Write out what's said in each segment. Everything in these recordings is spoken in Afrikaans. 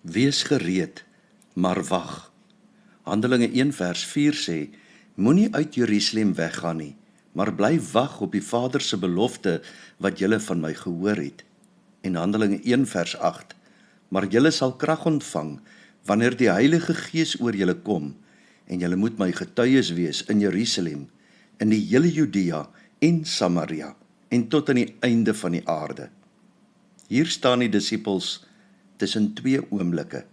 Wees gereed, maar wag. Handelinge 1 vers 4 sê, moenie uit Jerusalem weggaan nie, maar bly wag op die Vader se belofte wat julle van my gehoor het. En Handelinge 1 vers 8, maar julle sal krag ontvang, wanneer die Heilige Gees oor julle kom, en julle moet my getuies wees in Jerusalem, in die hele Judea en Samaria, en tot aan die einde van die aarde. Hier staan die disippels tussen twee oomblikke.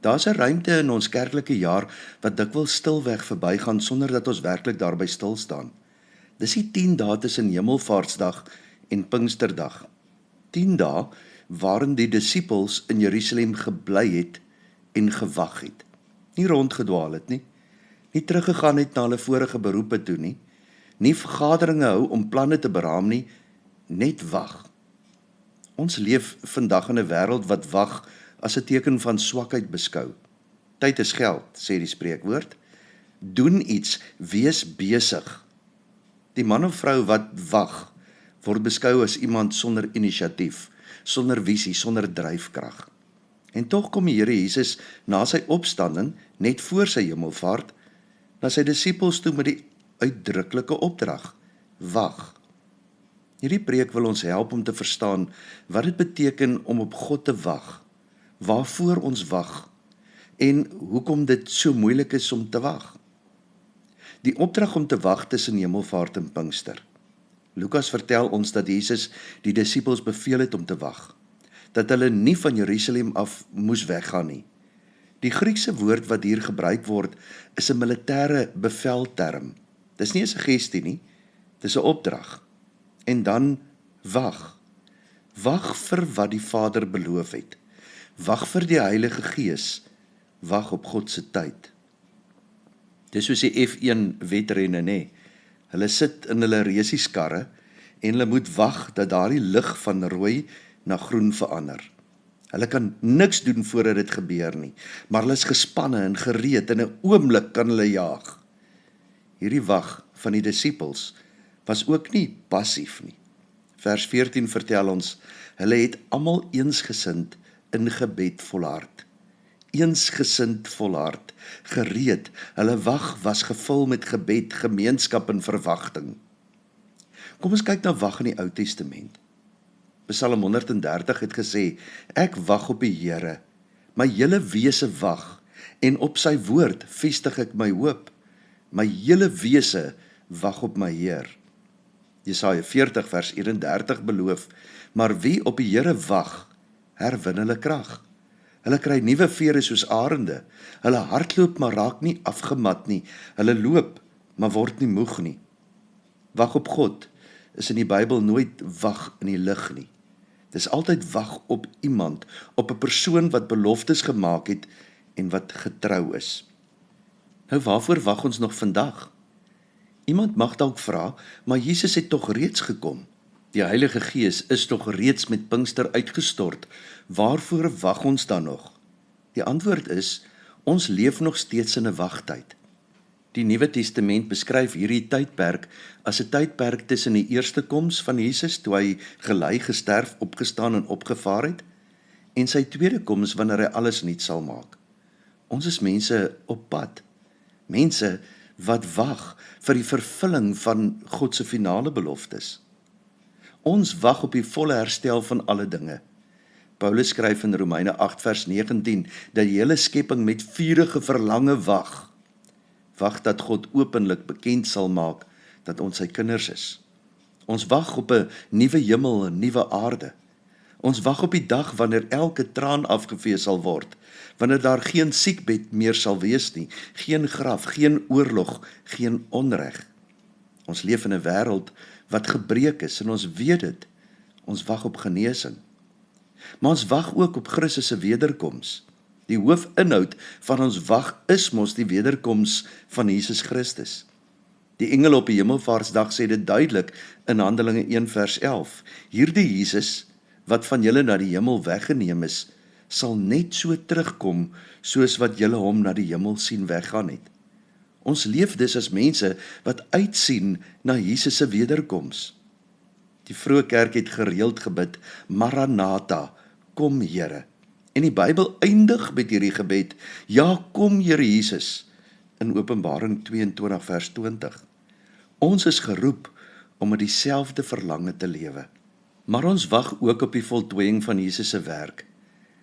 Daar's 'n ruimte in ons kerklike jaar wat dikwels stilweg verbygaan sonder dat ons werklik daarby stil staan. Dis die 10 dae tussen Hemelvaartsdag en Pinksterdag. 10 dae waarin die disippels in Jerusalem gebly het en gewag het. Nie rondgedwaal het nie, nie teruggegaan het na hulle vorige beroepe toe nie, nie vergaderinge hou om planne te beraam nie, net wag. Ons leef vandag in 'n wêreld wat wag as 'n teken van swakheid beskou. Tyd is geld, sê die spreekwoord. Doen iets, wees besig. Die man of vrou wat wag, word beskou as iemand sonder inisiatief, sonder visie, sonder dryfkrag. En tog kom die Here Jesus na sy opstanding, net voor sy hemelvaart, na sy disippels toe met die uitdruklike opdrag: wag. Hierdie preek wil ons help om te verstaan wat dit beteken om op God te wag, waarvoor ons wag en hoekom dit so moeilik is om te wag. Die opdrag om te wag tussen Hemelvaart en Pinkster. Lukas vertel ons dat Jesus die disippels beveel het om te wag, dat hulle nie van Jerusalem af moes weggaan nie. Die Griekse woord wat hier gebruik word, is 'n militêre bevelterm. Dis nie 'n suggestie nie, dis 'n opdrag. En dan wag. Wag vir wat die Vader beloof het. Wag vir die Heilige Gees. Wag op God se tyd. Dis soos die F1 wedrenne, nê. Hulle sit in hulle resieskarre en hulle moet wag dat daardie lig van rooi na groen verander. Hulle kan niks doen voordat dit gebeur nie, maar hulle is gespanne en gereed en in 'n oomblik kan hulle jaag. Hierdie wag van die disippels was ook nie passief nie. Vers 14 vertel ons, hulle het almal eensgesind in gebed volhard. Eensgesind volhard, gereed, hulle wag was gevul met gebed, gemeenskap en verwagting. Kom ons kyk na wag in die Ou Testament. Psalm 130 het gesê, ek wag op die Here, my hele wese wag, en op sy woord vestig ek my hoop. My hele wese wag op my Heer. Jesaja 40 vers 31 beloof, maar wie op die Here wag, herwin hulle krag. Hulle kry nuwe vere soos arende, hulle hardloop maar raak nie afgemat nie, hulle loop maar word nie moeg nie. Wag op God is in die Bybel nooit wag in die lug nie. Dis altyd wag op iemand, op 'n persoon wat beloftes gemaak het en wat getrou is. Nou waarvoor wag ons nog vandag? Iemand mag dalk vra, maar Jesus het tog reeds gekom. Die Heilige Gees is tog reeds met Pinkster uitgestort. Waarvoor wag ons dan nog? Die antwoord is, ons leef nog steeds in 'n wagtyd. Die Nuwe Testament beskryf hierdie tydperk as 'n tydperk tussen die eerste koms van Jesus, toe hy gelei, gesterf, opgestaan en opgevaar het, en sy tweede koms wanneer hy alles nuut sal maak. Ons is mense op pad. Mense wat wag vir die vervulling van God se finale beloftes. Ons wag op die volle herstel van alle dinge. Paulus skryf in Romeine 8 vers 19 dat die hele skepping met vurige verlange wag. Wag dat God openlik bekend sal maak dat ons sy kinders is. Ons wag op 'n nuwe hemel en nuwe aarde. Ons wag op die dag wanneer elke traan afgevee sal word, wanneer daar geen siekbed meer sal wees nie, geen graf, geen oorlog, geen onreg. Ons leef in 'n wêreld wat gebreek is en ons weet dit. Ons wag op genesing. Maar ons wag ook op Christus se wederkoms. Die hoofinhoud van ons wag is mos die wederkoms van Jesus Christus. Die engele op die Hemelvaartsdag sê dit duidelik in Handelinge 1 vers 11. Hierdie Jesus wat van julle na die hemel weggeneem is, sal net so terugkom soos wat julle hom na die hemel sien weggaan het. Ons leef dus as mense wat uitsien na Jesus se wederkoms. Die vroeë kerk het gereeld gebid, Maranatha, kom Here. En die Bybel eindig met hierdie gebed, ja, kom Here Jesus, in Openbaring 22 vers 20. Ons is geroep om met dieselfde verlange te lewe. Maar ons wag ook op die voltooiing van Jesus se werk.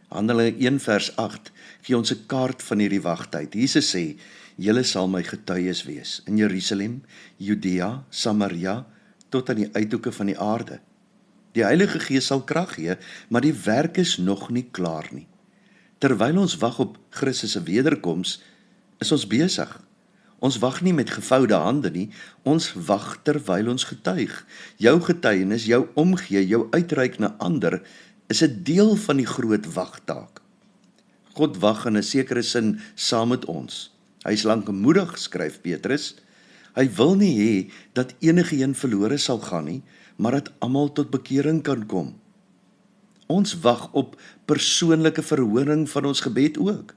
Handelinge 1 vers 8 gee ons 'n kaart van hierdie wagtyd. Jesus sê, julle sal my getuies wees in Jerusalem, Judea, Samaria, tot aan die uithoeke van die aarde. Die Heilige Gees sal krag gee, maar die werk is nog nie klaar nie. Terwyl ons wag op Christus se wederkoms, is ons besig. Ons wag nie met gevoude hande nie, ons wag terwyl ons getuig. Jou getuienis, jou omgee, jou uitreik na ander, is 'n deel van die groot wagtaak. God wag in 'n sekere sin saam met ons. Hy is lankmoedig, skryf Petrus. Hy wil nie hê dat enigeen verlore sal gaan nie, maar dat almal tot bekering kan kom. Ons wag op persoonlike verhoring van ons gebed ook.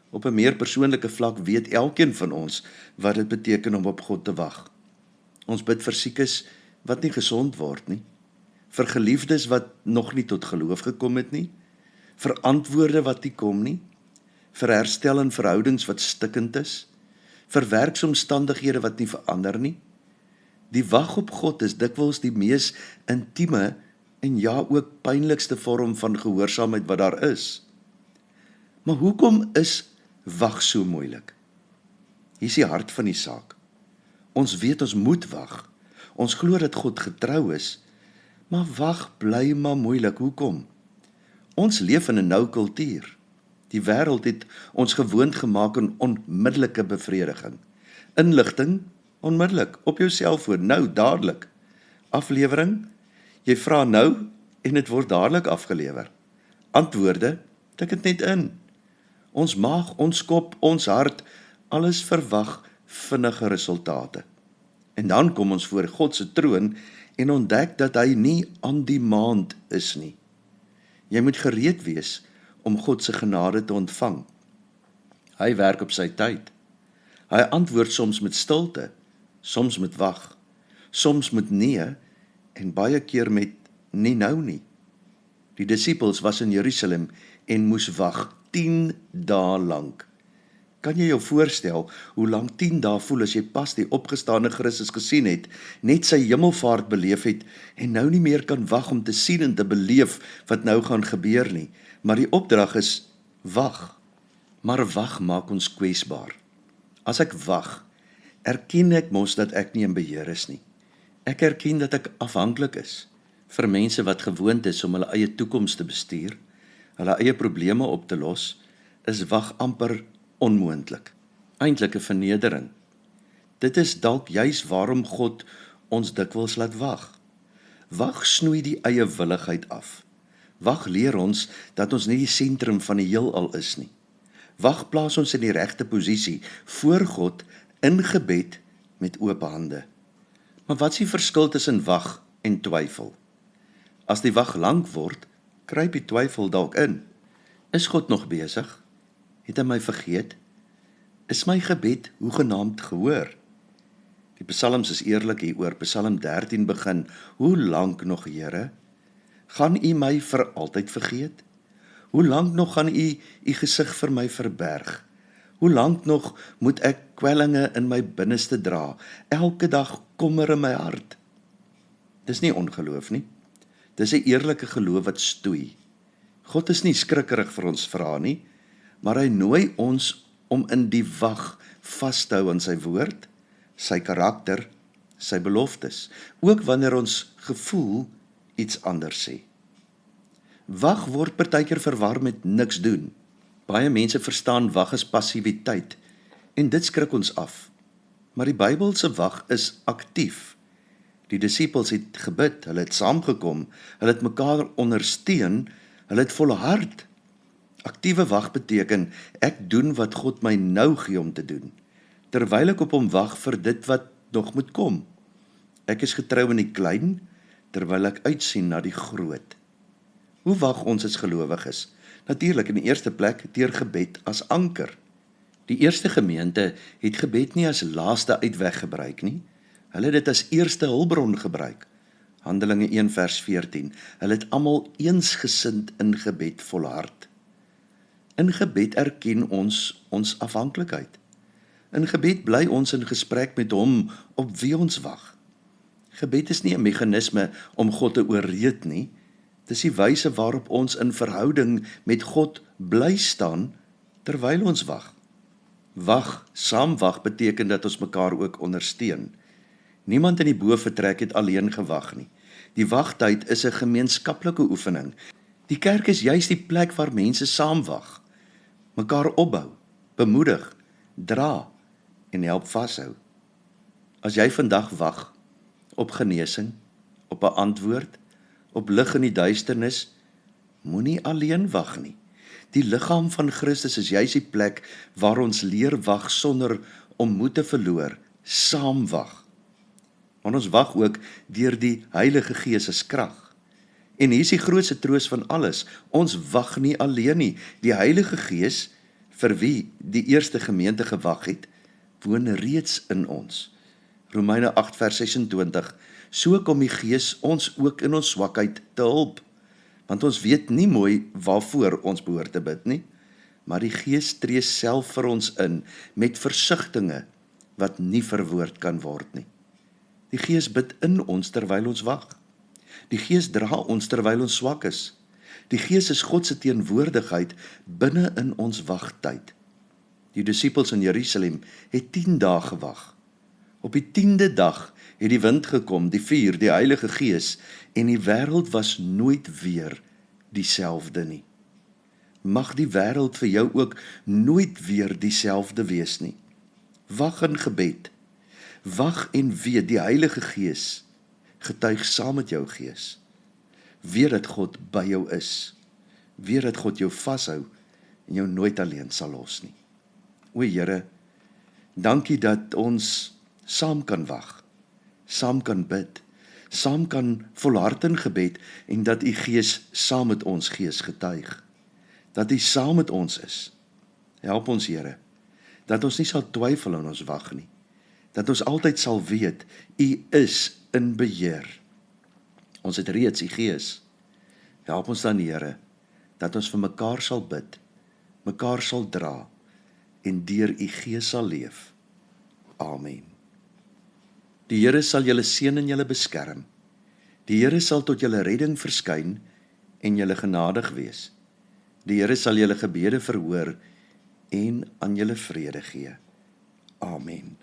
Op 'n meer persoonlike vlak weet elkeen van ons wat dit beteken om op God te wag. Ons bid vir siekes wat nie gesond word nie, vir geliefdes wat nog nie tot geloof gekom het nie, vir antwoorde wat nie kom nie, vir herstel in verhoudings wat stikkend is, vir werksomstandighede wat nie verander nie. Die wag op God is dikwels die mees intieme en ja ook pynlikste vorm van gehoorsaamheid wat daar is. Maar hoekom is wag so moeilik? Hier is die hart van die saak. Ons weet ons moet wag. Ons glo dat God getrou is, maar wag bly maar moeilik. Hoekom? Ons leef in 'n nou kultuur. Die wêreld het ons gewoond gemaak aan onmiddellike bevrediging. Inligting, onmiddellik, op jou selfoon, nou, dadelik. Aflewering, jy vra nou en dit word dadelik afgelewer. Antwoorde, tik dit net in. Ons maag, ons kop, ons hart, alles verwag vinnige resultate. En dan kom ons voor God se troon en ontdek dat hy nie on demand is nie. Jy moet gereed wees om God se genade te ontvang. Hy werk op sy tyd. Hy antwoord soms met stilte, soms met wag, soms met nee en baie keer met nie nou nie. Die disippels was in Jerusalem en moes wag 10 dae lank. Kan jy jou voorstel hoe lank 10 dae voel as jy pas die opgestane Christus gesien het, net sy hemelvaart beleef het en nou nie meer kan wag om te sien en te beleef wat nou gaan gebeur nie. Maar die opdrag is wag. Maar wag maak ons kwesbaar. As ek wag, erken ek mos dat ek nie in beheer is nie. Ek erken dat ek afhanklik is. Vir mense wat gewoond is om hulle eie toekoms te bestuur, hulle eie probleme op te los, is wag amper onmoontlik. Eintlik 'n vernedering. Dit is dalk juis waarom God ons dikwels laat wag. Wag snoei die eie willigheid af. Wag leer ons dat ons nie die sentrum van die heelal is nie. Wag plaas ons in die regte posisie voor God in gebed met oop hande. Maar wat is die verskil tussen wag en twyfel? As die wag lank word, kruip die twyfel dalk in. Is God nog besig? Het hy my vergeet? Is my gebed hoegenaamd gehoor? Die psalms is eerlik hieroor. Psalm 13 begin, hoe lank nog, Here? Gaan u my vir altyd vergeet? Hoe lank nog gaan u gesig vir my verberg? Hoe lank nog moet ek kwellinge in my binneste dra? Elke dag kommer in my hart. Dis nie ongeloof nie. Dis 'n eerlike geloof wat stoei. God is nie skrikkerig vir ons vrae nie, maar hy nooi ons om in die wag vas te hou aan sy woord, sy karakter, sy beloftes, ook wanneer ons gevoel iets anders sê. Wag word partykeer verwar met niks doen. Baie mense verstaan wag as passiwiteit en dit skrik ons af. Maar die Bybelse wag is aktief. Die disippels het gebid, hulle het saamgekom, hulle het mekaar ondersteun, hulle het volhard. Aktiewe wag beteken, ek doen wat God my nou gee om te doen, terwyl ek op hom wag vir dit wat nog moet kom. Ek is getrou in die klein, terwyl ek uitsien na die groot. Hoe wag ons as gelowiges? Natuurlik in die eerste plek deur gebed as anker. Die eerste gemeente het gebed nie as laaste uitweg gebruik nie. Hulle het dit as eerste hulpbron gebruik. Handelinge 1 vers 14. Hulle het almal eensgesind in gebed volhard. In gebed erken ons afhanklikheid. In gebed bly ons in gesprek met hom op wie ons wag. Gebed is nie 'n meganisme om God te oorreed nie. Dis die wyse waarop ons in verhouding met God bly staan terwyl ons wag. Saam wag beteken dat ons mekaar ook ondersteun. Niemand in die bovertrek het alleen gewag nie. Die wagtyd is 'n gemeenskaplike oefening. Die kerk is juis die plek waar mense saam wag, mekaar opbou, bemoedig, dra en help vashou. As jy vandag wag op genesing, op 'n antwoord, op lig in die duisternis, moenie alleen wag nie. Die liggaam van Christus is juis die plek waar ons leer wag sonder om moed te verloor, saam wag. Want ons wag ook deur die Heilige Gees se krag. En hier is die grootste troos van alles, ons wag nie alleen nie. Die Heilige Gees, vir wie die eerste gemeente gewag het, woon reeds in ons. Romeine 8 vers 26, so kom die Gees ons ook in ons swakheid te hulp, want ons weet nie mooi waarvoor ons behoort te bid nie, maar die Gees tree self vir ons in, met versigtinge, wat nie verwoord kan word nie. Die Gees bid in ons terwyl ons wag. Die Gees dra ons terwyl ons swak is. Die Gees is God se teenwoordigheid binne in ons wagtyd. Die disippels in Jerusalem het 10 dae gewag. Op die 10de dag het die wind gekom, die vuur, die Heilige Gees, en die wêreld was nooit weer dieselfde nie. Mag die wêreld vir jou ook nooit weer dieselfde wees nie. Wag in gebed. Wag en weet die Heilige Gees getuig saam met jou gees. Weet dat God by jou is. Weet dat God jou vashou en jou nooit alleen sal los nie. O Here, dankie dat ons saam kan wag, saam kan bid, saam kan volhard in gebed en dat U Gees saam met ons gees getuig. Dat U saam met ons is. Help ons Here, dat ons nie sal twyfel in ons wag nie. Dat ons altyd sal weet, U is in beheer. Ons het reeds U Gees. Help ons dan Here, dat ons vir mekaar sal bid, mekaar sal dra en deur U Gees sal leef. Amen. Die Here sal julle seën en julle beskerm. Die Here sal tot julle redding verskyn en julle genadig wees. Die Here sal julle gebede verhoor en aan julle vrede gee. Amen.